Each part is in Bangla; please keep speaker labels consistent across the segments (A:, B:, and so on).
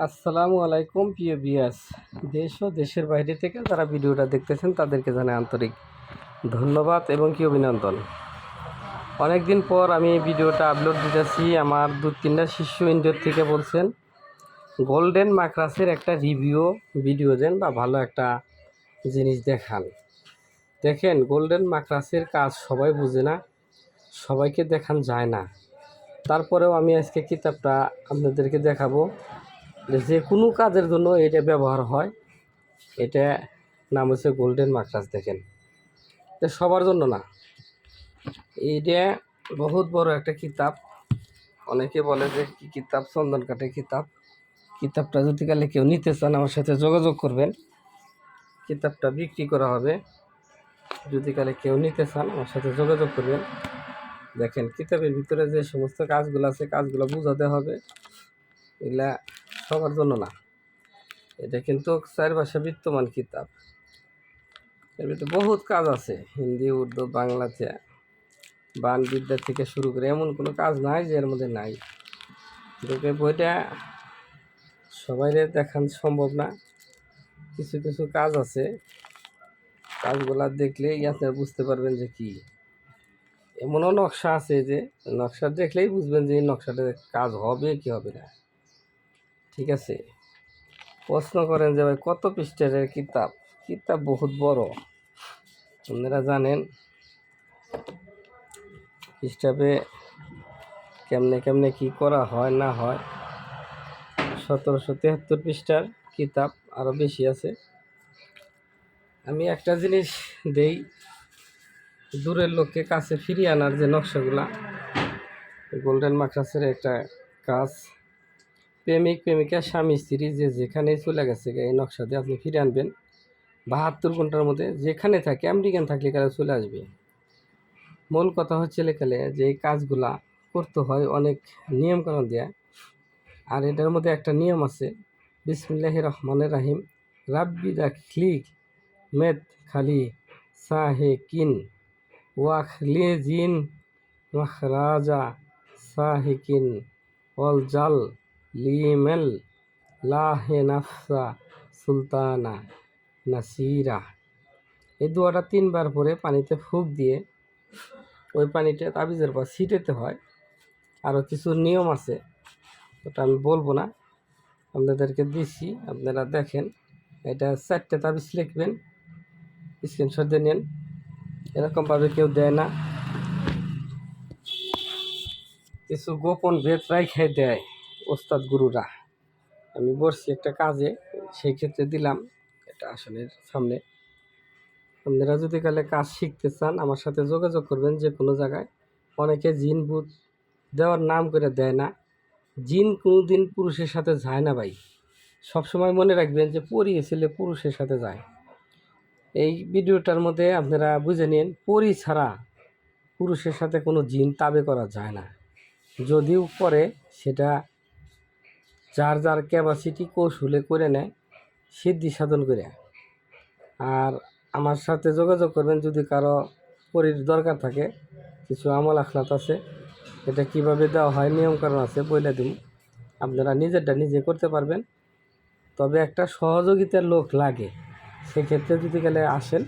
A: আসসালামু আলাইকুম প্রিয় ভিউয়ার্স। দেশ ও দেশের বাইরে থেকে যারা ভিডিওটা দেখতেছেন তাদেরকে জানাই আন্তরিক ধন্যবাদ এবং কি অভিনন্দন। অনেক দিন পর আমি এই ভিডিওটা আপলোড দিতেছি। আমার 2-3টা শিষ্য ইন্ডিয়া থেকে বলছেন গোল্ডেন মাকড়াসের একটা রিভিউ ভিডিও দেন বা ভালো একটা জিনিস দেখান। দেখেন, গোল্ডেন মাকড়াসের কাজ সবাই বুঝে না, সবাইকে দেখান যায় না। তারপরেও আমি আজকে কিতাবটা আপনাদেরকে দেখাবো। যে কোনো কাজের জন্য এটা ব্যবহার হয়। এটা নাম হচ্ছে গোল্ডেন মাকড়াস। দেখেন, এটা সবার জন্য না, এইটা বহুত বড় একটা কিতাব। অনেকে বলে যে কি কিতাব, চন্দন কাঠের কিতাব। কিতাবটা যদি কালে কেউ নিতে চান আমার সাথে যোগাযোগ করবেন, কিতাবটা বিক্রি করা হবে। যদি কালে কেউ নিতে চান আমার সাথে যোগাযোগ করবেন। দেখেন, কিতাবের ভিতরে যে সমস্ত কাজগুলো আছে কাজগুলো বোঝাতে হবে, এগুলা সবার জন্য না। এটা কিন্তু 4 ভাষা বিদ্যমান কিতাব। এর ভিতরে বহুত কাজ আছে, হিন্দি, উর্দু, বাংলাতে, বাণবিদ্যা থেকে শুরু করে এমন কোনো কাজ নাই যে এর মধ্যে নাই। কিন্তু বইটা সবাই দেখান সম্ভব না। কিছু কিছু কাজ আছে, কাজগুলা দেখলেই আপনারা বুঝতে পারবেন যে কি। এমনও নকশা আছে যে নকশা দেখলেই বুঝবেন যে এই নকশাটা কাজ হবে কি হবে না। ঠিক আছে, প্রশ্ন করেন যে ভাই কত পৃষ্ঠার কিতাব? কিতাব বহুত বড়। আপনারা জানেন পৃষ্ঠাবে কেমনে কেমনে কি করা হয় না হয়। 1773 পৃষ্ঠার কিতাব, আরও বেশি আছে। আমি একটা জিনিস দেই, দূরের লোককে কাছে ফিরিয়ে আনার যে নকশাগুলা, গোল্ডেন মাকড়াসের একটা কাজ। প্রেমিক প্রেমিকা, স্বামী স্ত্রী যে যেখানেই চলে গেছে এই নকশা দিয়ে আপনি ফিরে আনবেন 72 ঘন্টার মধ্যে। যেখানে থাকে, আমেরিকান থাকলে কালে চলে আসবে। মূল কথা হচ্ছে লেখালে যে এই কাজগুলা করতে হয় অনেক নিয়মকানুন দেয়া। আর এটার মধ্যে একটা নিয়ম আছে, বিসমিল্লাহির রহমানির রাহিম, রাব্বি দা ক্লিক মেদ খালি সাহে কিন ওয়াখলি জিন মাখরাজা সাহিকিন অল জাল লিমেল লাহে নাফসা সুলতানা নাসিরা। এই দোয়াটা 3 বার পরে পানিতে ফুঁক দিয়ে ওই পানিটা তাবিজের পর ছিটাতে হয়। আরও কিছু নিয়ম আছে, ওটা আমি বলবো না, আপনাদেরকে দিচ্ছি, আপনারা দেখেন। এটা 4টে তাবিজ লিখবেন, স্ক্রিনশট দিয়ে নেন। এরকমভাবে কেউ দেয় না, কিছু গোপন ভেদ রাইখে দেয় ওস্তাদ গুরুরা। আমি বসছি একটা কাজে, সেই ক্ষেত্রে দিলাম এটা আসনের সামনে। আপনারা যদি কালে কাজ শিখতে চান আমার সাথে যোগাযোগ করবেন। যে কোনো জায়গায় অনেকে জিন ভূত দেওয়ার নাম করে দেয় না। জিন কোনো দিন পুরুষের সাথে যায় না ভাই। সবসময় মনে রাখবেন যে পরী ছেলে পুরুষের সাথে যায়। এই ভিডিওটার মধ্যে আপনারা বুঝে নিন, পরী ছাড়া পুরুষের সাথে কোনো জিন তাবে করা যায় না। যদিও করে সেটা যার যার ক্যাপাসিটি কৌশলে করে নেয়, সিদ্ধি সাধন করে। আর আমার সাথে যোগাযোগ করবেন যদি কারো পরীর দরকার থাকে। কিছু আমল আখলাত আছে, এটা কিভাবে দেওয়া হয় নিয়মকানুন আছে, বলে দিন। আপনারা নিজেরটা নিজে করতে পারবেন, তবে একটা সহযোগিতার লোক লাগে। সেক্ষেত্রে যদি গেলে আসেন,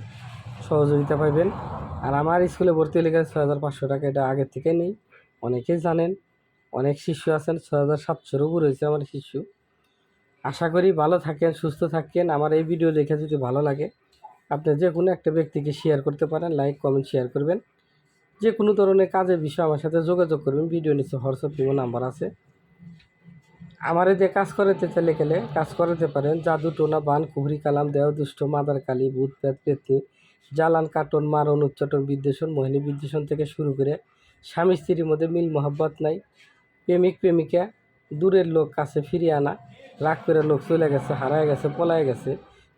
A: সহযোগিতা পাইবেন। আর আমার স্কুলে ভর্তি হলে 6500 টাকা, এটা আগের থেকে নেই, অনেকেই জানেন। অনেক শিশু আছেন, 6700-র উপর হয়েছে আমার শিশু। আশা করি ভালো থাকেন, সুস্থ থাকেন। আমার এই ভিডিও দেখে যদি ভালো লাগে আপনি যে কোনো একটা ব্যক্তিকে শেয়ার করতে পারেন, লাইক কমেন্ট শেয়ার করবেন। যে কোনো ধরনের কাজের বিষয়ে আমার সাথে যোগাযোগ করবেন। ভিডিও নিচে হোয়াটসঅ্যাপ ইমো নাম্বার আছে। আমার যে কাজ করাতে চাইলে গেলে কাজ করাতে পারেন। জাদু, টোনা, বান, কুহরি, কালাম, দেহ, দুষ্ট, মাদার কালী, ভূত, পেত, পেতনি, জ্বালান, কাটন, মারণ, উচ্চাটন, বিদ্বেষণ, মোহিনী বিদ্বেষণ থেকে শুরু করে স্বামী স্ত্রীর মধ্যে মিল মহাব্বত নাই, প্রেমিক প্রেমিকা, দূরের লোক কাছে ফিরিয়ে আনা, রাগ করে লোক চলে গেছে, হারায় গেছে, পলায় গেছে,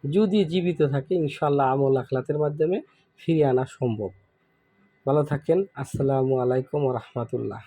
A: যদি জীবিত থাকে ইনশাল্লাহ আমল আখলাতের মাধ্যমে ফিরিয়ে আনা সম্ভব। ভালো থাকেন। আসসালামু আলাইকুম ওয়া রাহমাতুল্লাহ।